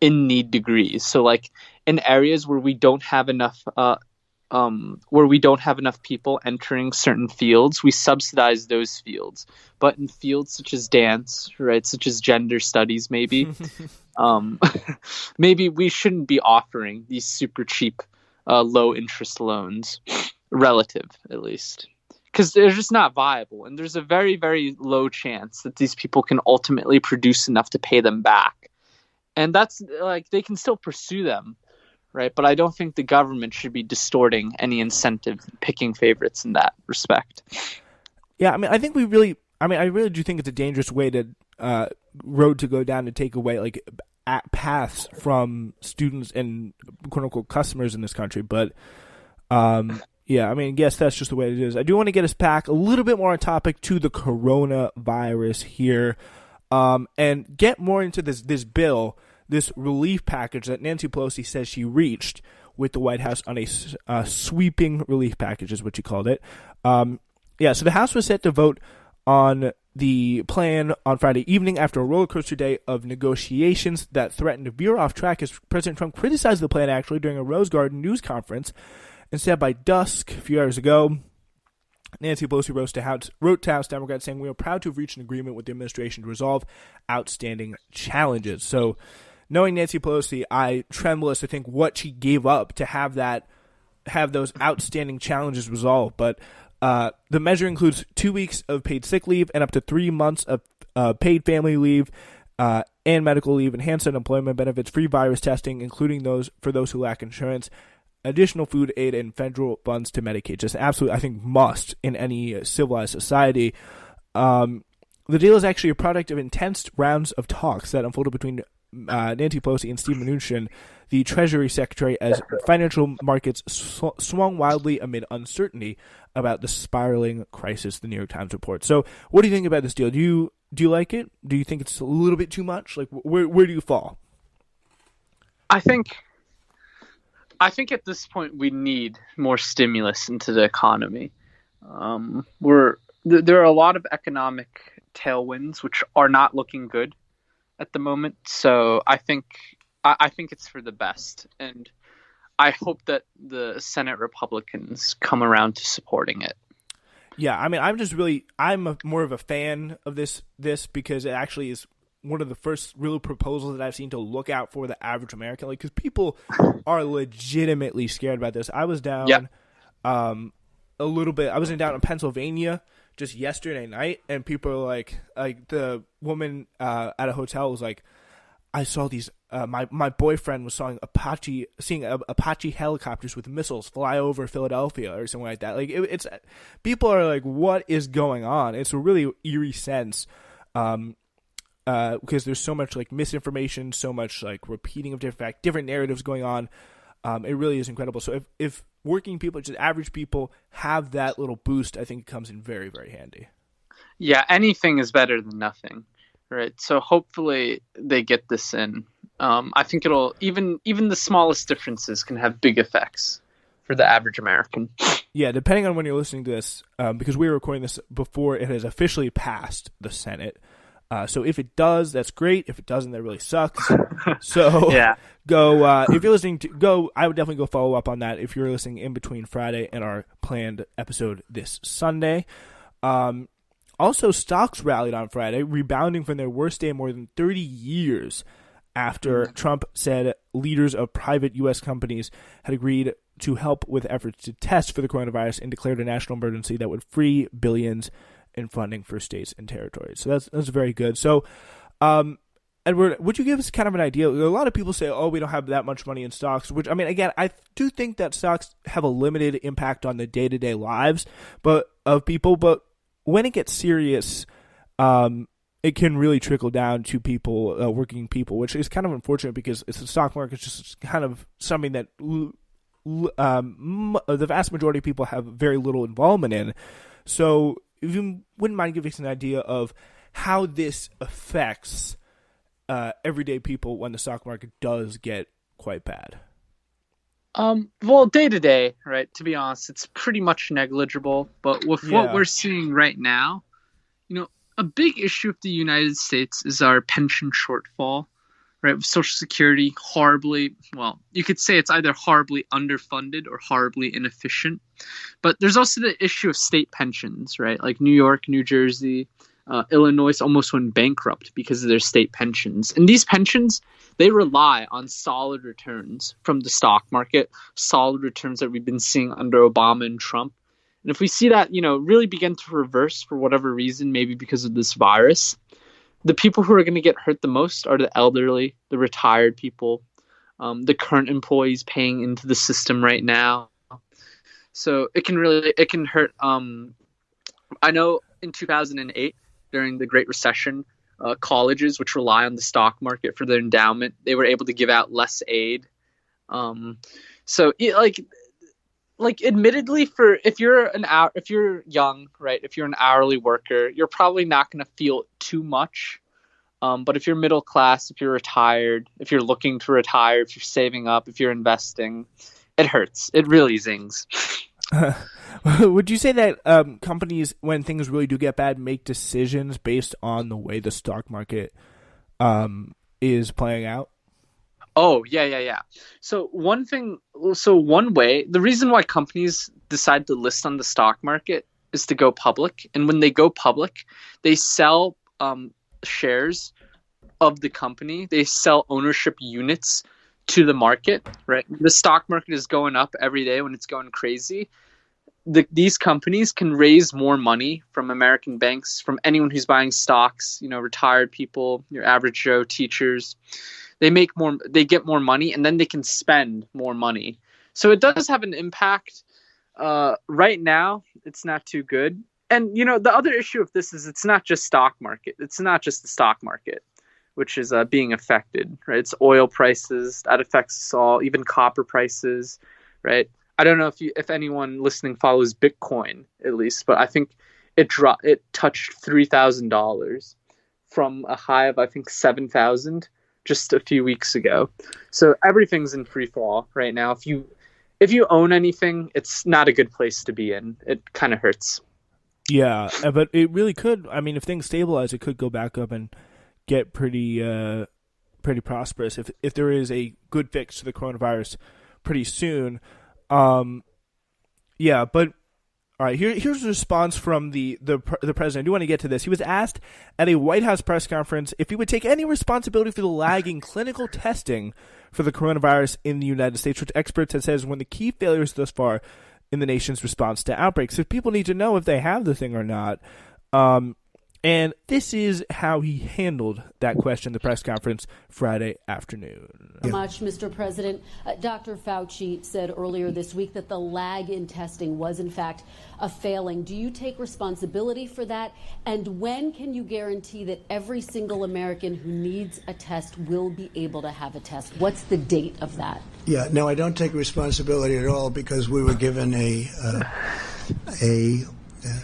in need degrees. So like in areas where we don't have enough people entering certain fields, we subsidize those fields. But in fields such as dance, right, such as gender studies, um, maybe we shouldn't be offering these super cheap, low interest loans, relative at least, because they're just not viable, and there's a very, very low chance that these people can ultimately produce enough to pay them back. And that's like they can still pursue them, right? But I don't think the government should be distorting any incentive, picking favorites in that respect. Yeah, I mean, I really do think it's a dangerous way to road to go down to take away like paths from students and quote unquote customers in this country. But yeah, I mean, I guess that's just the way it is. I do want to get us back a little bit more on topic to the coronavirus here, and get more into this bill, this relief package that Nancy Pelosi says she reached with the White House on a sweeping relief package, is what she called it. Yeah, so the House was set to vote on the plan on Friday evening after a roller coaster day of negotiations that threatened to veer off track as President Trump criticized the plan actually during a Rose Garden news conference. Instead, by dusk, a few hours ago, Nancy Pelosi wrote to House Democrats saying, "We are proud to have reached an agreement with the administration to resolve outstanding challenges." So, knowing Nancy Pelosi, I tremble as to think what she gave up to have those outstanding challenges resolved. But the measure includes 2 weeks of paid sick leave and up to 3 months of paid family leave and medical leave, enhanced unemployment benefits, free virus testing, including those for those who lack insurance, additional food aid, and federal funds to Medicaid. Just absolutely, I think, must in any civilized society. The deal is actually a product of intense rounds of talks that unfolded between Nancy Pelosi and Steve Mnuchin, the Treasury Secretary, as financial markets swung wildly amid uncertainty about the spiraling crisis, the New York Times reports. So what do you think about this deal? Do you like it? Do you think it's a little bit too much? Like, where do you fall? I think at this point we need more stimulus into the economy. There are a lot of economic tailwinds which are not looking good at the moment. So I think it's for the best, and I hope that the Senate Republicans come around to supporting it. Yeah, I mean, I'm more of a fan of this because it actually is one of the first real proposals that I've seen to look out for the average American, like, because people are legitimately scared about this. I was down, a little bit. I was down in Pennsylvania just yesterday night, and people are like the woman at a hotel was like, I saw these. My boyfriend was seeing Apache helicopters with missiles fly over Philadelphia or something like that. Like it's people are like, what is going on? It's a really eerie sense, because there's so much like misinformation, so much like repeating of different narratives going on. It really is incredible. So if working people, just average people, have that little boost, I think it comes in very, very handy. Yeah, anything is better than nothing, right? So hopefully they get this in. I think it'll even the smallest differences can have big effects for the average American. Yeah, depending on when you're listening to this, because we're recording this before it has officially passed the Senate. So if it does, that's great. If it doesn't, that really sucks. So yeah. Go if you're listening to go. I would definitely go follow up on that if you're listening in between Friday and our planned episode this Sunday. Also, stocks rallied on Friday, rebounding from their worst day in more than 30 years after Trump said leaders of private U.S. companies had agreed to help with efforts to test for the coronavirus and declared a national emergency that would free billions in funding for states and territories. So that's very good. So, Edward, would you give us kind of an idea? A lot of people say, oh, we don't have that much money in stocks, which, I mean, again, I do think that stocks have a limited impact on the day-to-day lives of people, but when it gets serious, it can really trickle down to people, working people, which is kind of unfortunate because it's the stock market is just kind of something that the vast majority of people have very little involvement in. So if you wouldn't mind giving us an idea of how this affects everyday people when the stock market does get quite bad. Well, day to day, right? To be honest, it's pretty much negligible. But with what we're seeing right now, a big issue of the United States is our pension shortfall. right? With Social Security, horribly, well, you could say it's either horribly underfunded or horribly inefficient. But there's also the issue of state pensions, right? Like New York, New Jersey, Illinois almost went bankrupt because of their state pensions. And these pensions, they rely on solid returns from the stock market, solid returns that we've been seeing under Obama and Trump. And if we see that, really begin to reverse for whatever reason, maybe because of this virus, the people who are going to get hurt the most are the elderly, the retired people, the current employees paying into the system right now. So it can hurt. I know in 2008, during the Great Recession, colleges which rely on the stock market for their endowment, they were able to give out less aid. Admittedly, if you're young, right, if you're an hourly worker, you're probably not going to feel too much. But if you're middle class, if you're retired, if you're looking to retire, if you're saving up, if you're investing, it hurts. It really zings. Would you say that companies, when things really do get bad, make decisions based on the way the stock market is playing out? Oh, yeah. So one way, the reason why companies decide to list on the stock market is to go public. And when they go public, they sell shares of the company. They sell ownership units to the market, right? The stock market is going up every day when it's going crazy. These companies can raise more money from American banks, from anyone who's buying stocks, retired people, your average Joe, teachers. They get more money, and then they can spend more money. So it does have an impact. Right now, it's not too good. And, the other issue of this is it's not just stock market. It's not just the stock market, which is being affected, right? It's oil prices. That affects us all, even copper prices, right? I don't know if anyone listening follows Bitcoin, at least, but I think it touched $3,000 from a high of, I think, 7,000 just a few weeks ago. So everything's in free fall right now. If you own anything, it's not a good place to be in. It kind of hurts. Yeah, but it really could. I mean, if things stabilize, it could go back up and get pretty prosperous if there is a good fix to the coronavirus pretty soon. Yeah, but all right. Here's a response from the president. I do want to get to this. He was asked at a White House press conference if he would take any responsibility for the lag in clinical testing for the coronavirus in the United States, which experts have said is one of the key failures thus far in the nation's response to outbreaks. So people need to know if they have the thing or not. And this is how he handled that question at the press conference Friday afternoon. Much, Mr. President. Dr. Fauci said earlier this week that the lag in testing was, in fact, a failing. Do you take responsibility for that? And when can you guarantee that every single American who needs a test will be able to have a test? What's the date of that? Yeah, no, I don't take responsibility at all because we were given a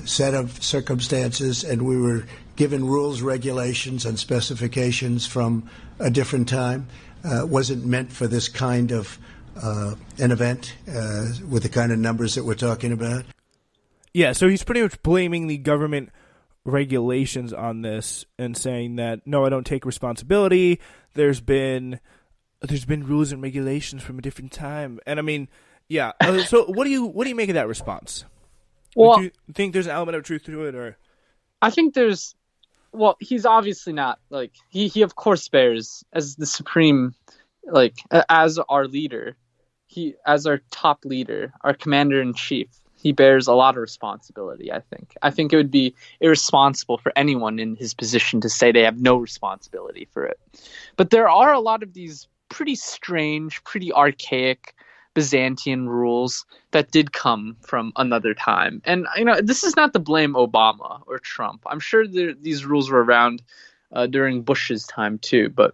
set of circumstances, and we were given rules, regulations, and specifications from a different time. Wasn't meant for this kind of an event with the kind of numbers that we're talking about. Yeah, so he's pretty much blaming the government regulations on this and saying that, no, I don't take responsibility. There's been rules and regulations from a different time. And I mean, yeah. So what do you make of that response? Well, do you think there's an element of truth to it, or? I think he's obviously not, like, he of course bears, as the supreme, like, as our leader, as our top leader, our commander-in-chief, he bears a lot of responsibility, I think it would be irresponsible for anyone in his position to say they have no responsibility for it. But there are a lot of these pretty strange, pretty archaic Byzantine rules that did come from another time. And, this is not to blame Obama or Trump. I'm sure these rules were around during Bush's time too. But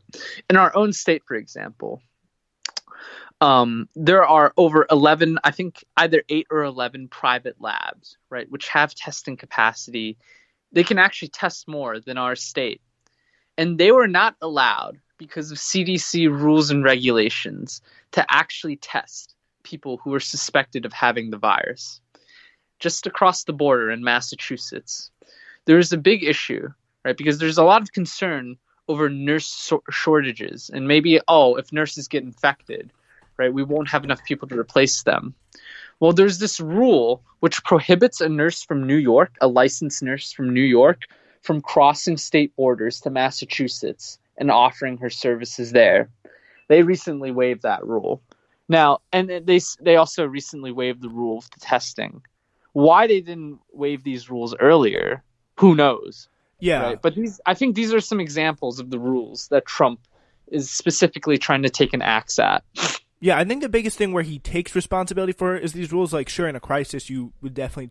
in our own state, for example, there are over 11, I think either 8 or 11 private labs, right, which have testing capacity. They can actually test more than our state. And they were not allowed, because of CDC rules and regulations, to actually test people who were suspected of having the virus. Just across the border in Massachusetts, there is a big issue, right? Because there's a lot of concern over shortages, and maybe, if nurses get infected, right, we won't have enough people to replace them. Well, there's this rule which prohibits a nurse from New York, a licensed nurse from New York, from crossing state borders to Massachusetts and offering her services there. They recently waived that rule. Now, and they also recently waived the rule of the testing. Why they didn't waive these rules earlier, who knows? Yeah. Right? But I think these are some examples of the rules that Trump is specifically trying to take an axe at. Yeah, I think the biggest thing where he takes responsibility for is these rules. Like, sure, in a crisis, you would definitely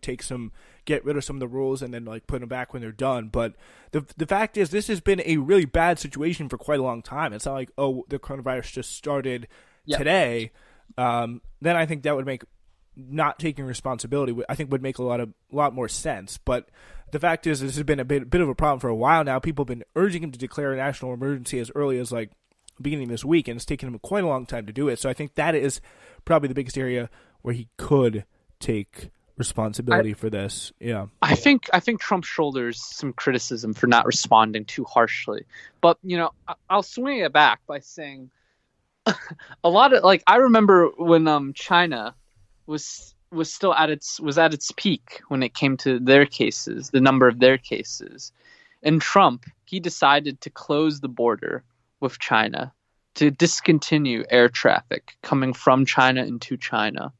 get rid of some of the rules and then like put them back when they're done. But the fact is, this has been a really bad situation for quite a long time. It's not like, the coronavirus just started today. Then I think that would make not taking responsibility, I think, would make a lot more sense. But the fact is, this has been a bit of a problem for a while now. People have been urging him to declare a national emergency as early as like beginning this week, and it's taken him quite a long time to do it. So I think that is probably the biggest area where he could take responsibility for this. Yeah, I think Trump shoulders some criticism for not responding too harshly, but I'll swing it back by saying a lot of, like, I remember when China was still at its peak when it came to their cases, the number of their cases, and Trump, he decided to close the border with China, to discontinue air traffic coming from China into China.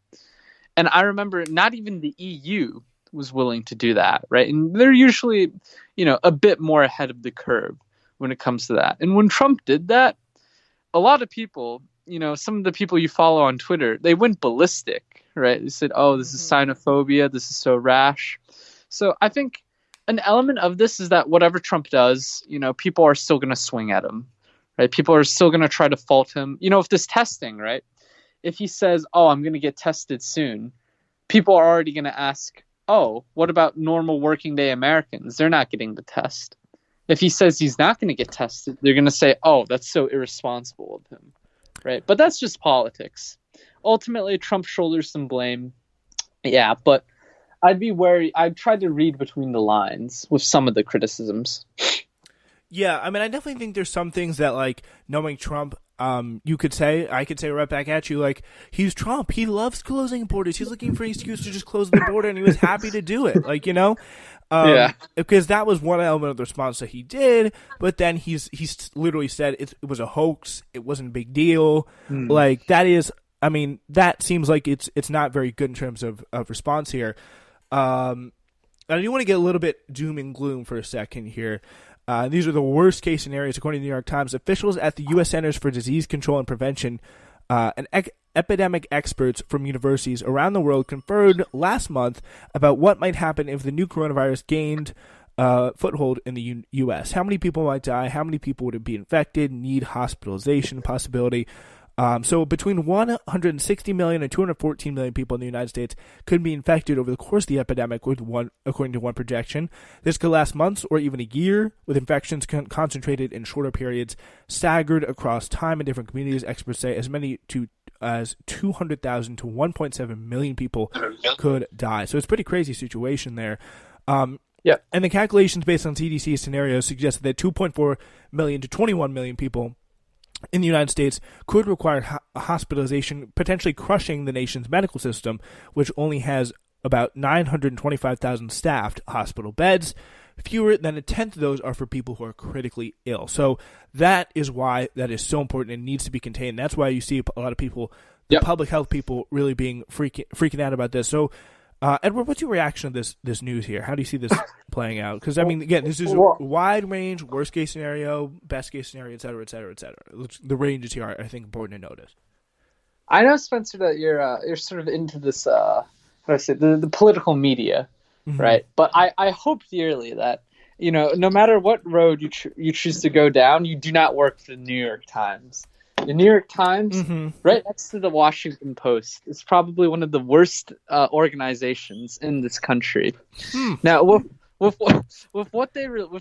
And I remember not even the EU was willing to do that, right? And they're usually, a bit more ahead of the curve when it comes to that. And when Trump did that, a lot of people, some of the people you follow on Twitter, they went ballistic, right? They said, this is xenophobia, this is so rash. So I think an element of this is that whatever Trump does, people are still going to swing at him. Right? People are still going to try to fault him. If this testing, right? If he says, I'm going to get tested soon, people are already going to ask, what about normal working day Americans? They're not getting the test. If he says he's not going to get tested, they're going to say, that's so irresponsible of him. Right? But that's just politics. Ultimately, Trump shoulders some blame. Yeah, but I'd be wary. I'd try to read between the lines with some of the criticisms. Yeah, I mean, I definitely think there's some things that, like, knowing Trump, I could say right back at you, like, he's Trump. He loves closing borders. He's looking for an excuse to just close the border, and he was happy to do it. Like, because that was one element of the response that he did, but then he's literally said it was a hoax. It wasn't a big deal. Like, that is, I mean, that seems like it's not very good in terms of response here. And I do want to get a little bit doom and gloom for a second here. These are the worst case scenarios, according to the New York Times. Officials at the U.S. Centers for Disease Control and Prevention and epidemic experts from universities around the world conferred last month about what might happen if the new coronavirus gained foothold in the U.S. How many people might die? How many people would be infected, need hospitalization possibility? So between 160 million and 214 million people in the United States could be infected over the course of the epidemic, according to one projection. This could last months or even a year, with infections concentrated in shorter periods, staggered across time in different communities. Experts say as many as 200,000 to 1.7 million people could die. So it's a pretty crazy situation there. And the calculations based on CDC scenarios suggest that 2.4 million to 21 million people in the United States could require hospitalization, potentially crushing the nation's medical system, which only has about 925,000 staffed hospital beds. Fewer than a tenth of those are for people who are critically ill. So that is why that is so important and needs to be contained. That's why you see a lot of people, public health people, really being freaking out about this. So, Edward, what's your reaction to this news here? How do you see this playing out? Because, I mean, again, this is a wide range, worst case scenario, best case scenario, et cetera, et cetera, et cetera. The ranges here are, I think, important to notice. I know, Spencer, that you're sort of into this, the political media, right? But I hope dearly that, no matter what road you choose to go down, you do not work for the New York Times. The New York Times, right next to the Washington Post, is probably one of the worst organizations in this country. Now, with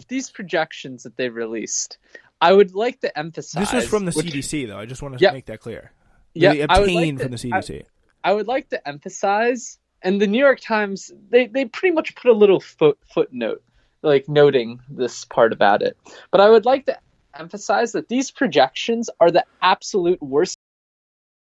these projections that they released, I would like to emphasize. This was from the CDC, though. I just want to make that clear. They obtained from the CDC. I would like to emphasize, and the New York Times, they pretty much put a little footnote, like noting this part about it. But I would like to emphasize that these projections are the absolute worst